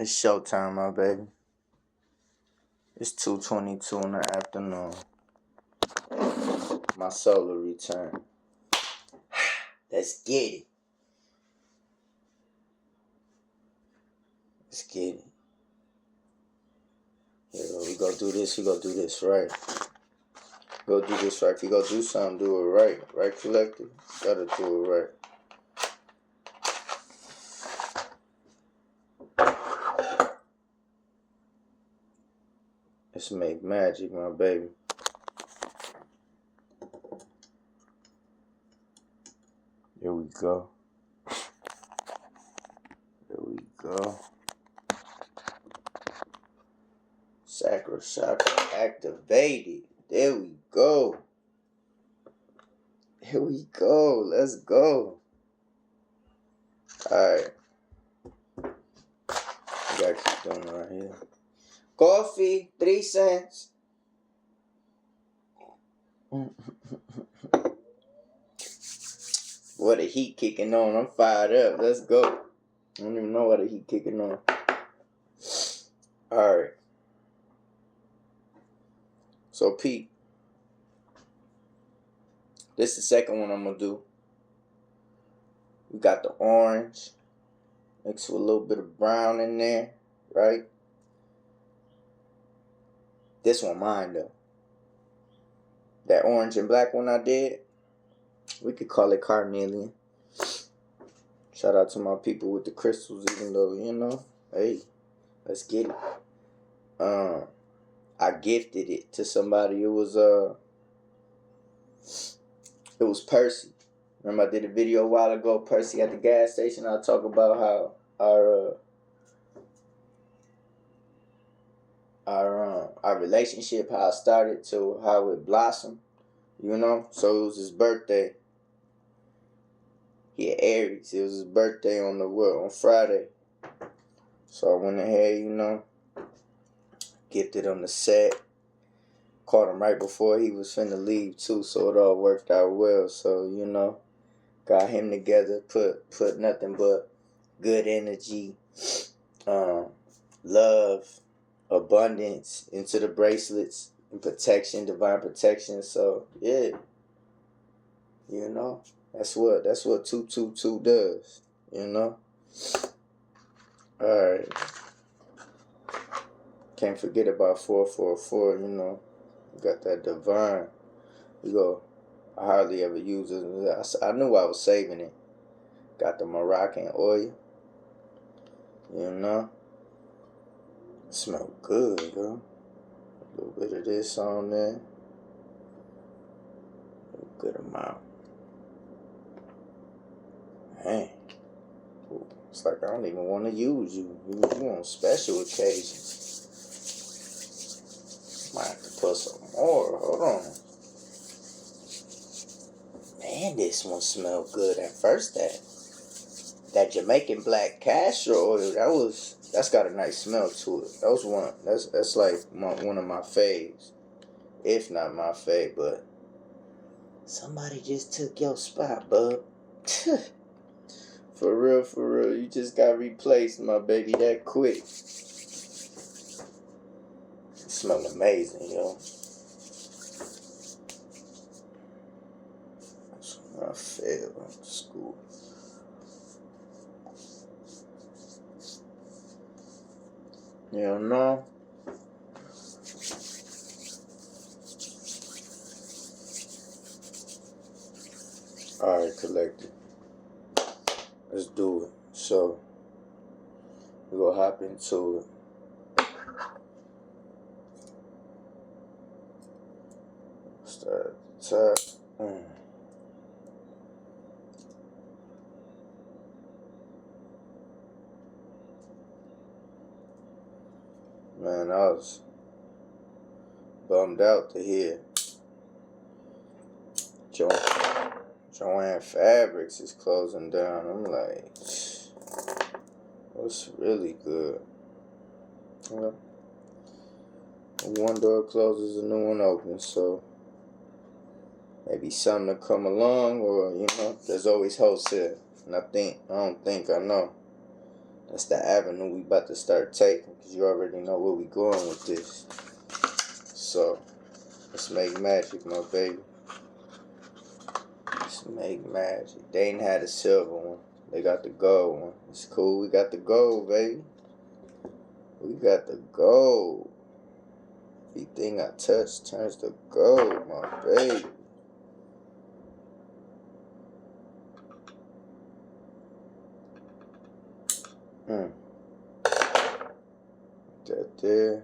It's showtime, my baby. It's 2:22 in the afternoon. My solar return. Let's get it. Let's get it. Yeah, we gonna do this. We gonna do this right. Go do this right. If you gonna do something, do it right. Right, collective? Gotta do it right. Let's make magic, my baby. Here we go. Here we go. Sacral chakra activated. There we go. Here we go. Let's go. Alright. I gotta keep doing it right here. Coffee, 3 cents. What the heat kicking on. I'm fired up. Let's go. I don't even know what the heat kicking on. Alright. So, Pete. This is the second one I'm going to do. We got the orange. Mixed with a little bit of brown in there. Right? This one mine, though. That orange and black one I did. We could call it carnelian. Shout out to my people with the crystals, even though, you know, hey, let's get it. I gifted it to somebody. It was Percy. Remember I did a video a while ago, Percy at the gas station. I talk about how our relationship, how it started to how it blossomed, you know. So it was his birthday. He had Aries. It was his birthday on Friday. So I went ahead, you know, gifted him the set. Caught him right before he was finna leave too, so it all worked out well. So, you know, got him together, put nothing but good energy, love, abundance into the bracelets, and protection, divine protection. So yeah, you know, that's what 222 does, you know. All right, can't forget about 444. You know, got that divine. I hardly ever use it. I knew I was saving it. Got the Moroccan oil. You know, smell good, yo. A little bit of this on there. A good amount. Man, it's like I don't even want to use you. You on special occasions. Might have to put some more. Hold on. Man, this one smelled good at first. That Jamaican black castor oil, that's got a nice smell to it. That's like one of my faves, if not my fave. But somebody just took your spot, bub. For real, you just got replaced, my baby, that quick. It smell amazing, yo. That's what I failed in school. You know? Alright, collective. Let's do it. So, we're going to hop into it. Start at the top. Man, I was bummed out to hear Joanne Fabrics is closing down. I'm like, what's really good? Well, one door closes, a new one opens, so maybe something to come along, or, you know, there's always wholesale. And I know That's the avenue we about to start taking, because you already know where we going with this. So, let's make magic, my baby. Let's make magic. They ain't had a silver one. They got the gold one. It's cool. We got the gold, baby. We got the gold. Everything I touch turns to gold, my baby. That there.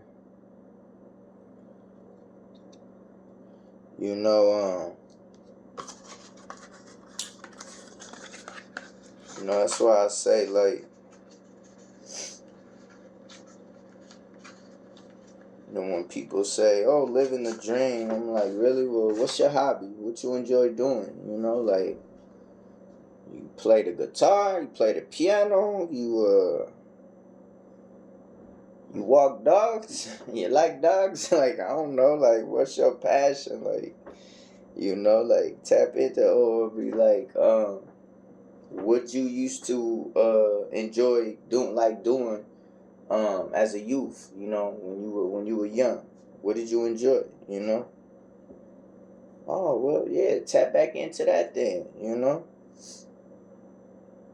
You know, that's why I say, like, when people say, oh, living the dream, I'm like, really? Well, what's your hobby? What you enjoy doing? Like, you play the guitar, you play the piano, you walk dogs, you like dogs? Like, I don't know, like, what's your passion? Like, like, tap into, or be like, what you used to enjoy doing as a youth, when you were young. What did you enjoy, Oh, well, yeah, tap back into that then, You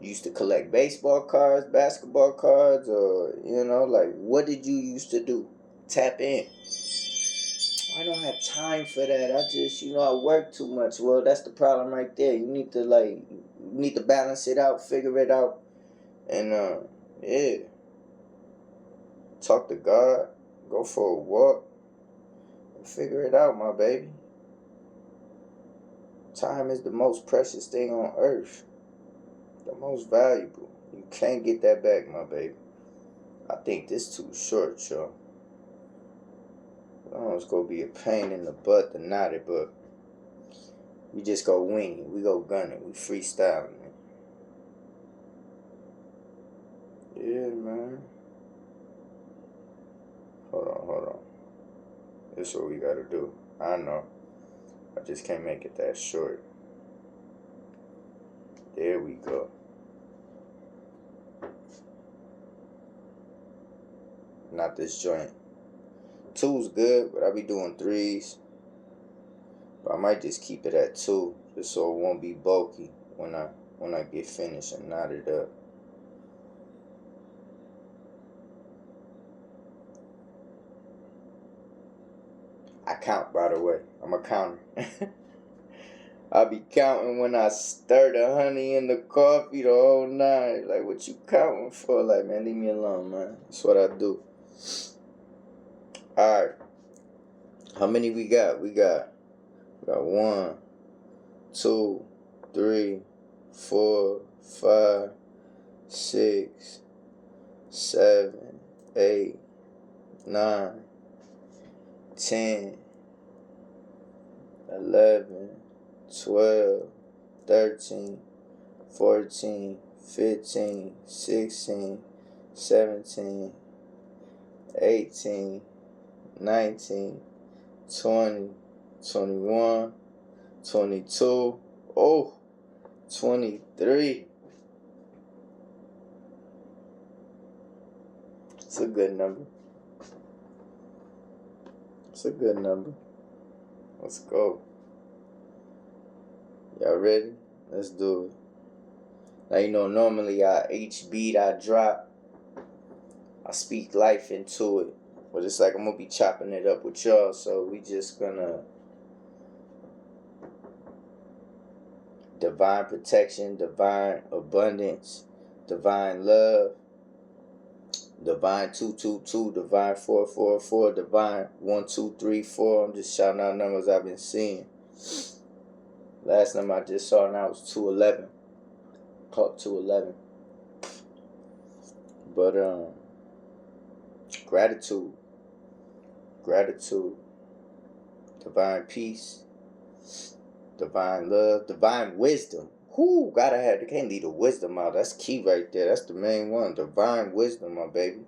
used to collect baseball cards, basketball cards, or, like, what did you used to do? Tap in. I don't have time for that. I just, I work too much. Well, that's the problem right there. You need to balance it out, figure it out, and, yeah. Talk to God, go for a walk, and figure it out, my baby. Time is the most precious thing on earth. The most valuable. You can't get that back, my baby. I think this too short, y'all. I know it's gonna be a pain in the butt to knot it, but we just go wing it. We go gun it. We freestyling it. Yeah, man. Hold on. This is what we gotta do. I know. I just can't make it that short. There we go. Not this joint. 2's good, but I be doing 3's. But I might just keep it at 2, just so it won't be bulky when I get finished and knot it up. I count, by the way. I'm a counter. I be counting when I stir the honey in the coffee the whole night. Like, what you counting for? Like, man, leave me alone, man. That's what I do. Alright. How many we got? We got 1, 2, 3, 4, 5, 6, 7, 8, 9, 10, 11, 12, 13, 14, 15, 16, 17, 18, 19, 20, 21, 22, 23. It's a good number. It's a good number. Let's go. Y'all ready? Let's do it. Now, normally each beat I drop, I speak life into it. But it's like I'm going to be chopping it up with y'all. So we just going to divine protection, divine abundance, divine love, divine 222, divine 444, divine 1234. I'm just shouting out numbers I've been seeing. Last number I just saw now was 211. Caught 211. But gratitude, divine peace, divine love, divine wisdom. Can't leave the wisdom out. That's key right there. That's the main one. Divine wisdom, my baby.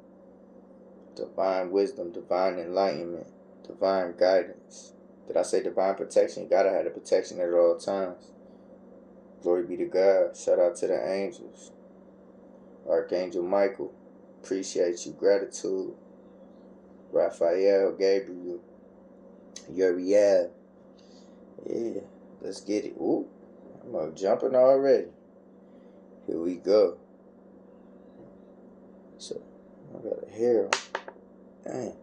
Divine wisdom, divine enlightenment, divine guidance. Did I say divine protection? You gotta have the protection at all times. Glory be to God. Shout out to the angels. Archangel Michael. appreciate you. Gratitude. Raphael, Gabriel, Uriel. Yeah, let's get it. Ooh, I'm jumping already. Here we go. So, I got a hair. Dang.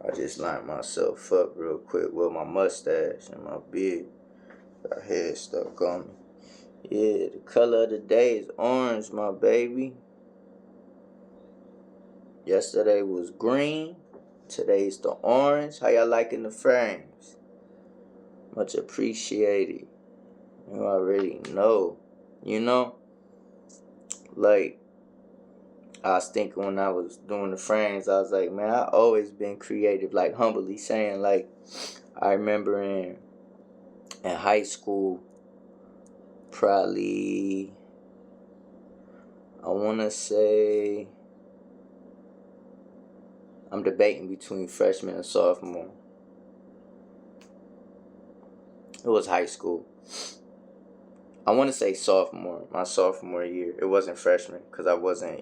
I just lined myself up real quick with my mustache and my beard. Got hair stuck on me. Yeah, the color of the day is orange, my baby. Yesterday was green. Today's the orange. How y'all liking the frames? Much appreciated. You already know. You know? Like, I was thinking when I was doing the frames, I was like, man, I always been creative. Like, humbly saying, like, I remember in high school, probably, I want to say, I'm debating between freshman and sophomore. It was high school. I want to say sophomore, my sophomore year. It wasn't freshman, because I wasn't,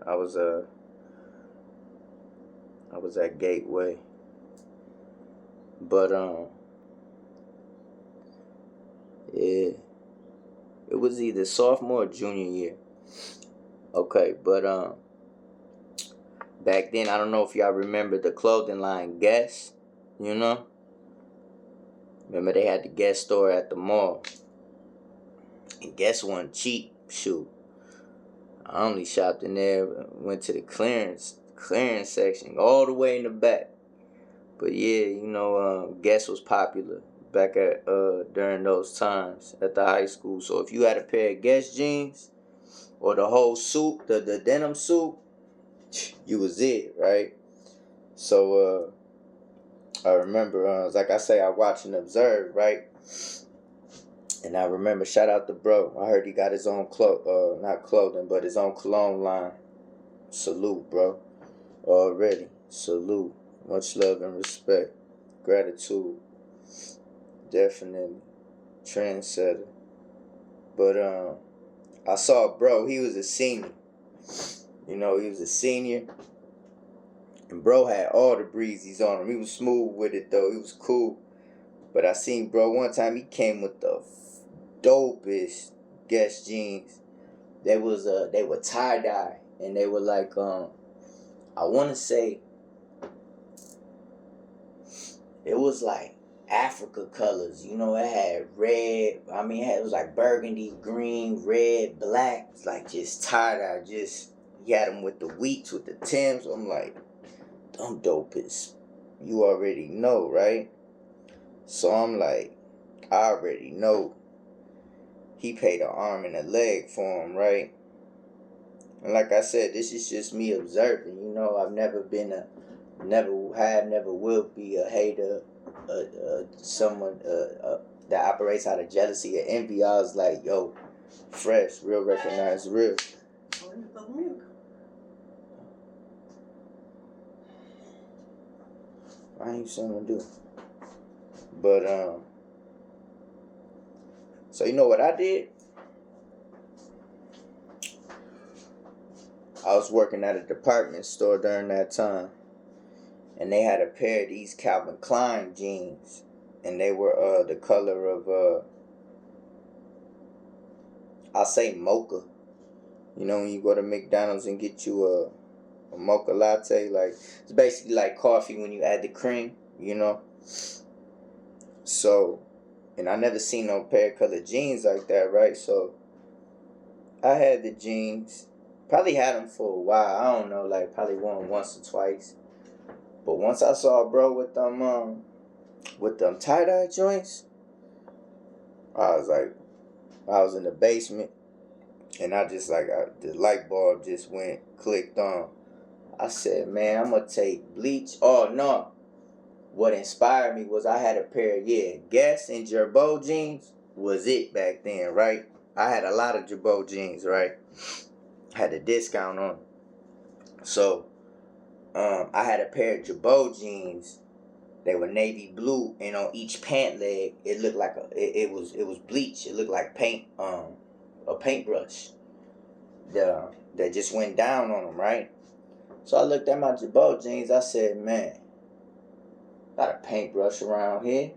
I was at Gateway. But, yeah, it was either sophomore or junior year. Okay, but, back then, I don't know if y'all remember the clothing line Guess, you know? Remember they had the Guess store at the mall. And Guess wasn't cheap, shoot. I only shopped in there, went to the clearance section, all the way in the back. But yeah, you know, Guess was popular back at during those times at the high school. So if you had a pair of Guess jeans or the whole suit, the denim suit, you was it, right? So I remember, like I say, I watch and observe, right? And I remember, shout out to bro. I heard he got his own not clothing, but his own cologne line. Salute, bro. Already. Salute. Much love and respect. Gratitude. Definitely. Trendsetter. But I saw bro, he was a senior. You know, he was a senior. And bro had all the breezies on him. He was smooth with it though. He was cool. But I seen bro one time, he came with the dopest Guess jeans. They were tie-dye. And they were like, I want to say, it was like Africa colors. You know, it had red. It was like burgundy, green, red, black. It's like just tie-dye. He had them with the Wheats, with the Timbs. I'm like, them dopest. You already know, right? So I'm like, I already know. He paid an arm and a leg for him, right? And like I said, this is just me observing. You know, I've never been never will be a hater, someone that operates out of jealousy or envy. I was like, yo, fresh, real, recognize real. I ain't saying what to do. But, so you know what I did? I was working at a department store during that time. And they had a pair of these Calvin Klein jeans. And they were the color of, I'll say mocha. You know when you go to McDonald's and get you a mocha latte? Like, it's basically like coffee when you add the cream, you know? So, and I never seen no pair of colored jeans like that, right? So, I had the jeans. Probably had them for a while. I don't know, like probably won once or twice. But once I saw bro with them tie-dye joints, I was in the basement, and the light bulb just clicked on. I said, man, I'm gonna take bleach. Oh no. What inspired me was I had a pair of Guess and Girbaud jeans was it back then, right? I had a lot of Girbaud jeans, right? Had a discount on them. So I had a pair of Girbaud jeans. They were navy blue, and on each pant leg, it looked like it was bleach. It looked like paint, a paintbrush. that just went down on them, right? So I looked at my Jabot jeans. I said, man, got a paintbrush around here.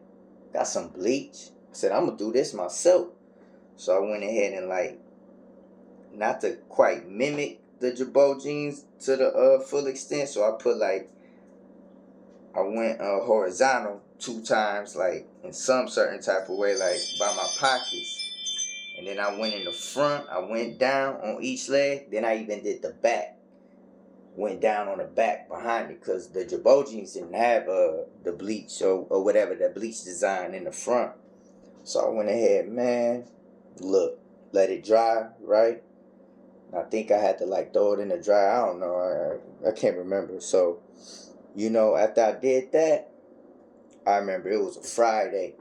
Got some bleach. I said, I'm going to do this myself. So I went ahead and, like, not to quite mimic the Jabot jeans to the full extent. So I put, like, I went horizontal 2 times, like, in some certain type of way, like, by my pockets. And then I went in the front. I went down on each leg. Then I even did the back. Went down on the back behind it, because the Jabot jeans didn't have the bleach or whatever, the bleach design in the front. So I went ahead, man, look, let it dry, right? I think I had to, like, throw it in the dryer. I don't know. I can't remember. So, you know, after I did that, I remember it was a Friday.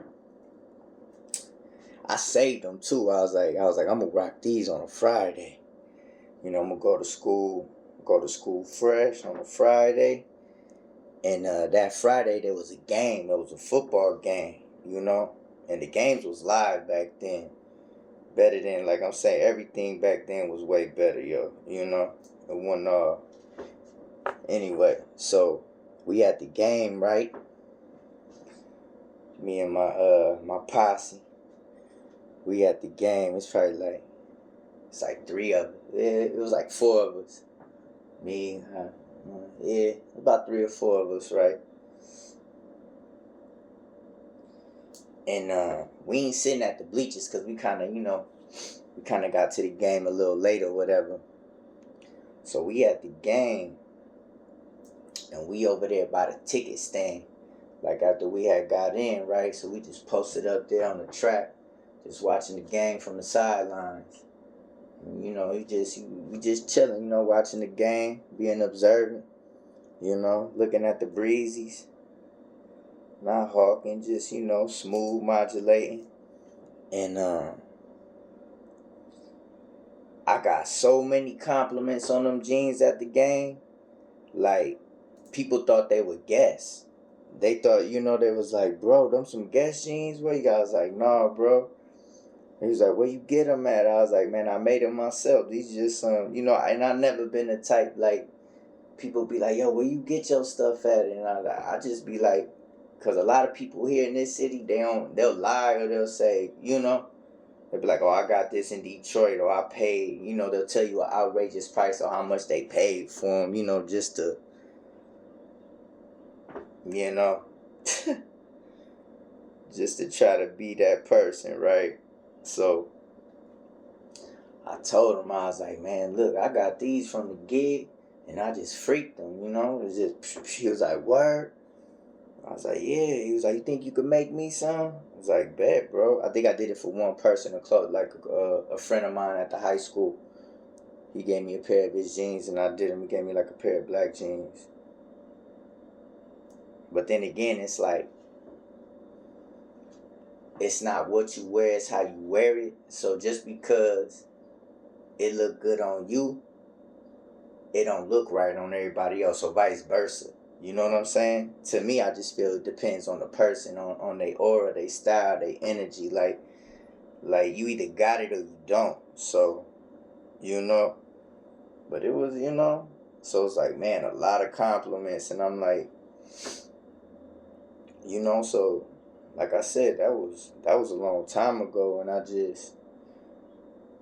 I saved them too. I was like, I'm gonna rock these on a Friday. You know, I'm gonna go to school fresh on a Friday. And that Friday there was a game. There was a football game, you know. And the games was live back then. Better than, like I'm saying, everything back then was way better, yo. You know? It wasn't, anyway, so we had the game, right? Me and my posse. We had the game. It's like 3 of us. It was like 4 of us. Me, about 3 or 4 of us, right? And we ain't sitting at the bleachers because we kind of got to the game a little later or whatever. So we at the game, and we over there by the ticket stand. Like, after we had got in, right? So we just posted up there on the track, just watching the game from the sidelines. And, you know, we just chilling, you know, watching the game, being observant, you know, looking at the breezies. Not hawking, just, you know, smooth modulating. And I got so many compliments on them jeans at the game. Like, people thought they were Guess. They thought, you know, they was like, bro, them some Guess jeans? Where you guys like, nah, bro. He was like, where you get them at? I was like, man, I made them myself. These just some, you know, and I've never been the type, like, people be like, yo, where you get your stuff at? And I just be like, because a lot of people here in this city, they'll lie, or they'll say, you know, they'll be like, oh, I got this in Detroit, or I paid, you know, they'll tell you an outrageous price or how much they paid for them, you know, just to, you know, just to try to be that person, right? So I told him, I was like, man, look, I got these from the gig, and I just freaked them, you know? It was just, he was like, word? I was like, yeah. He was like, you think you could make me some? I was like, bet, bro. I think I did it for one person, like a friend of mine at the high school. He gave me a pair of his jeans, and I did him. He gave me like a pair of black jeans. But then again, it's like, it's not what you wear, it's how you wear it. So just because it look good on you, it don't look right on everybody else, or vice versa. You know what I'm saying? To me, I just feel it depends on the person, on their aura, their style, their energy. Like you either got it or you don't. So, you know. But it was, you know. So it's like, man, a lot of compliments. And I'm like, you know, so like I said, that was a long time ago. And I just,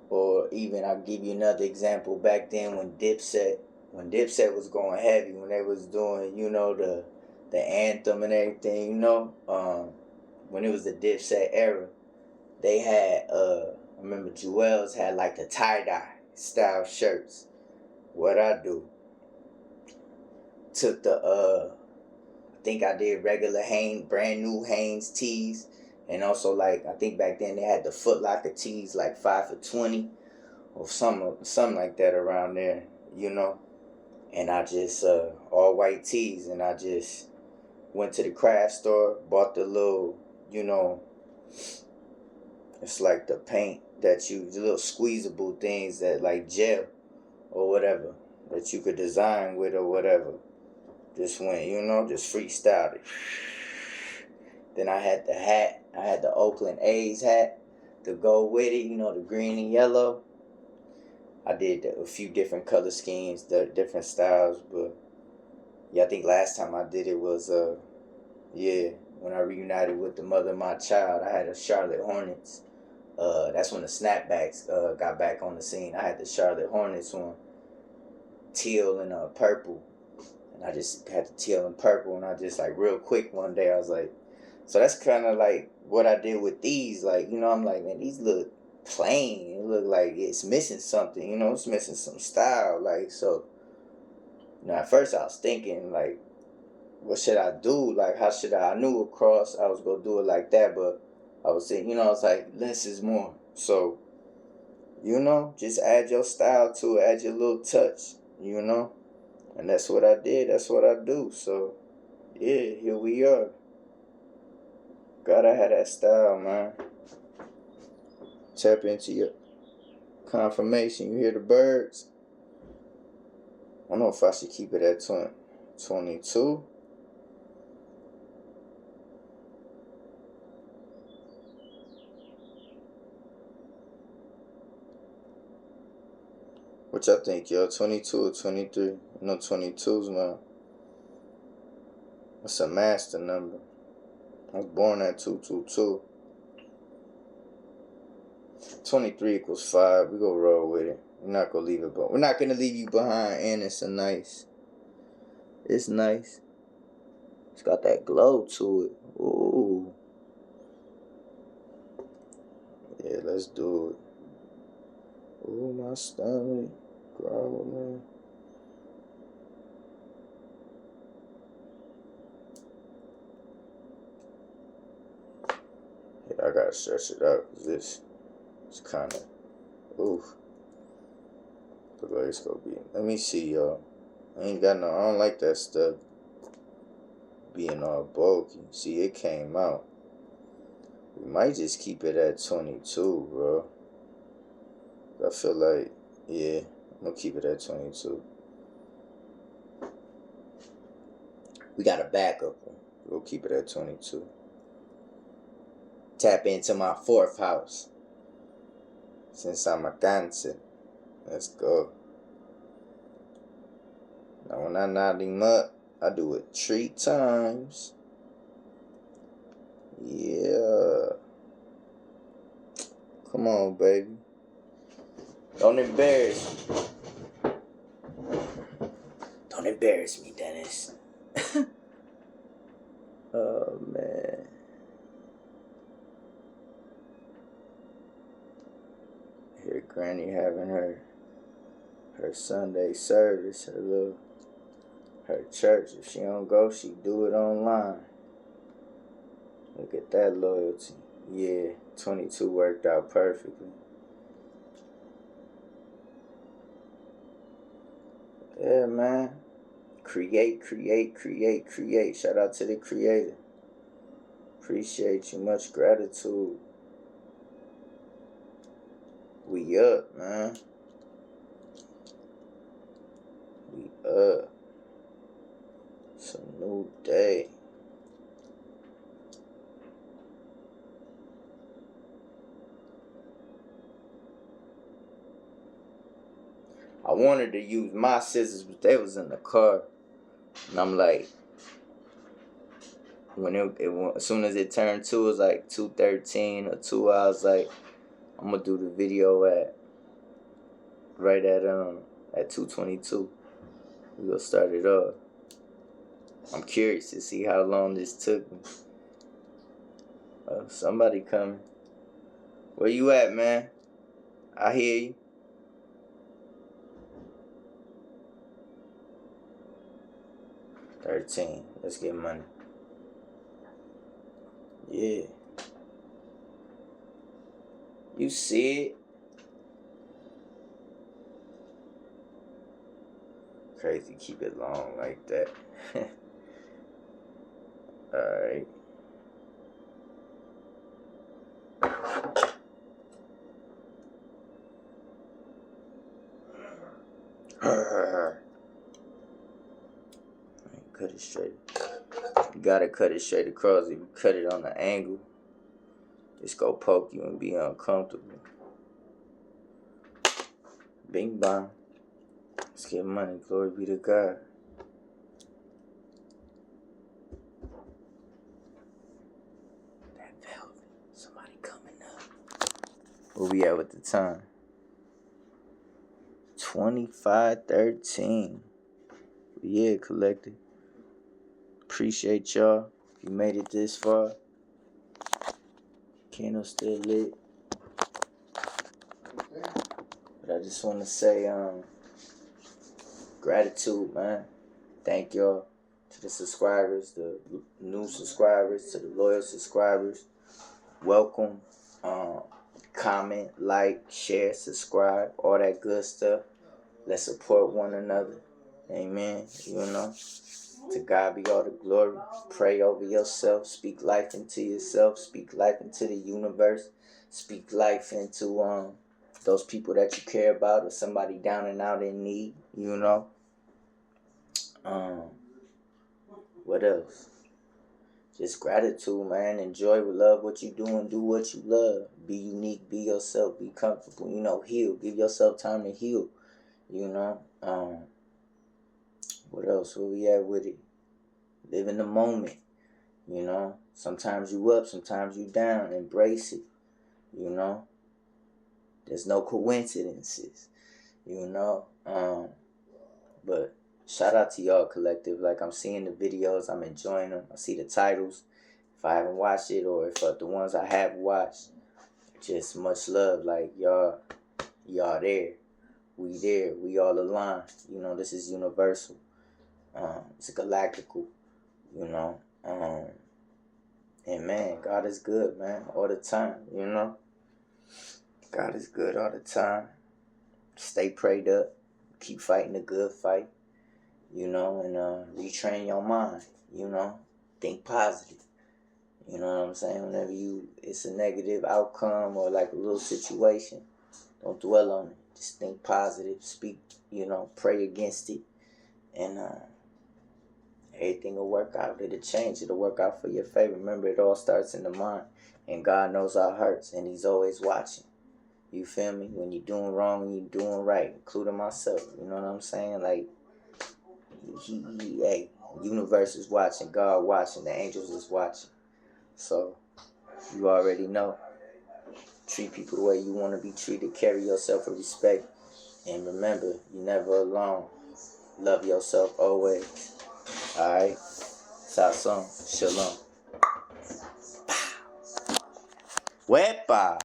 or even I'll give you another example. Back then when Dipset was going heavy, when they was doing, you know, the anthem and everything, you know, when it was the Dipset era, they had, I remember Jewels had like the tie-dye style shirts. What I do, took I think I did regular brand new Hanes tees, and also, like, I think back then they had the Foot Locker tees, like 5 for $20, or something like that around there, you know. And I just, all white tees, and I just went to the craft store, bought the little, you know, it's like the paint that the little squeezable things that, like gel or whatever, that you could design with or whatever. Just went, you know, just freestyled it. Then I had the hat. I had the Oakland A's hat to go with it, you know, the green and yellow. I did a few different color schemes, different styles, but yeah, I think last time I did it was when I reunited with the mother of my child. I had a Charlotte Hornets. That's when the snapbacks got back on the scene. I had the Charlotte Hornets one, teal and purple, and I just had the teal and purple, and I just like real quick one day I was like, so that's kind of like what I did with these. Like, you know, I'm like, man, these look plain. It look like it's missing something. You know, it's missing some style. Like, so, you know, at first I was thinking like, what should I do? Like, how should I knew across I was gonna do it like that, but I was saying, you know, it's like less is more. So, you know, just add your style to it, add your little touch, you know? And that's what I did, that's what I do. So, yeah, here we are. Gotta have that style, man. Tap into your confirmation. You hear the birds? I don't know if I should keep it at 22. What y'all think, y'all? 22 or 23? No, 22's, man. It's a master number. I was born at 222. 23 equals 5. We go roll with it. We're not gonna leave it, but we're not gonna leave you behind. And it's nice. It's nice. It's got that glow to it. Ooh. Yeah, let's do it. Ooh, my stomach growling. Yeah, I gotta stretch it out because this is kind of, oof. Look like it's gonna be. Let me see, y'all. I don't like that stuff being all bulky. See, it came out. We might just keep it at 22, bro. I feel like, yeah, I'm gonna keep it at 22. We got a backup one. We'll keep it at 22. Tap into my 4th house. Since I'm a Cancer. Let's go. Now when I knot him up, I do it 3 times. Yeah. Come on, baby. Don't embarrass me. Don't embarrass me, Dennis. Oh, man. Here Granny having her Sunday service, her church. If she don't go, she do it online. Look at that loyalty. Yeah, 22 worked out perfectly. Yeah, man. Create. Shout out to the creator. Appreciate you. Much gratitude. We up, man. We up. It's a new day. I wanted to use my scissors, but they was in the car. And I'm like, as soon as it turned 2, it was like 2:13 or 2. I was like, I'm gonna do the video at 2:22. We gonna start it off. I'm curious to see how long this took me. Somebody coming. Where you at, man? I hear you. $13. Let's get money. Yeah. You see it? Crazy, keep it long like that. Alright. Cut it straight. You gotta cut it straight across. If you cut it on the angle, it's gonna poke you and be uncomfortable. Bing bong. Let's get money. Glory be to God. That velvet. Somebody coming up. Where we at with the time? 25:13. Yeah, collective. Appreciate y'all. If you made it this far. Candle still lit. But I just want to say, gratitude, man. Thank y'all to the subscribers, the new subscribers, to the loyal subscribers. Welcome. Comment, like, share, subscribe, all that good stuff. Let's support one another. Amen. You know, to God be all the glory. Pray over yourself. Speak life into yourself. Speak life into the universe. Speak life into those people that you care about, or somebody down and out in need. You know. What else? Just gratitude, man. Enjoy, love what you do, and do what you love. Be unique, be yourself, be comfortable. You know, heal. Give yourself time to heal. You know. What else? Where we at with it? Live in the moment. You know. Sometimes you up, sometimes you down. Embrace it. You know. There's no coincidences. You know. But shout out to y'all, collective. Like, I'm seeing the videos, I'm enjoying them. I see the titles. If I haven't watched it, or if the ones I have watched, just much love. Like, y'all there. We there. We all aligned. You know, this is universal. It's galactical. You know. And man, God is good, man, all the time. You know. God is good all the time. Stay prayed up. Keep fighting the good fight. You know, and retrain your mind, you know, think positive, you know what I'm saying, whenever it's a negative outcome or like a little situation, don't dwell on it, just think positive, speak, you know, pray against it, and everything will work out, it'll change, it'll work out for your favor. Remember, it all starts in the mind, and God knows our hurts, and He's always watching, you feel me, when you're doing wrong and you're doing right, including myself, you know what I'm saying, like, hey, universe is watching, God watching, the angels is watching. So, you already know. Treat people the way you want to be treated. Carry yourself with respect. And remember, you're never alone. Love yourself always. Alright? Sasson. Shalom. Wepa.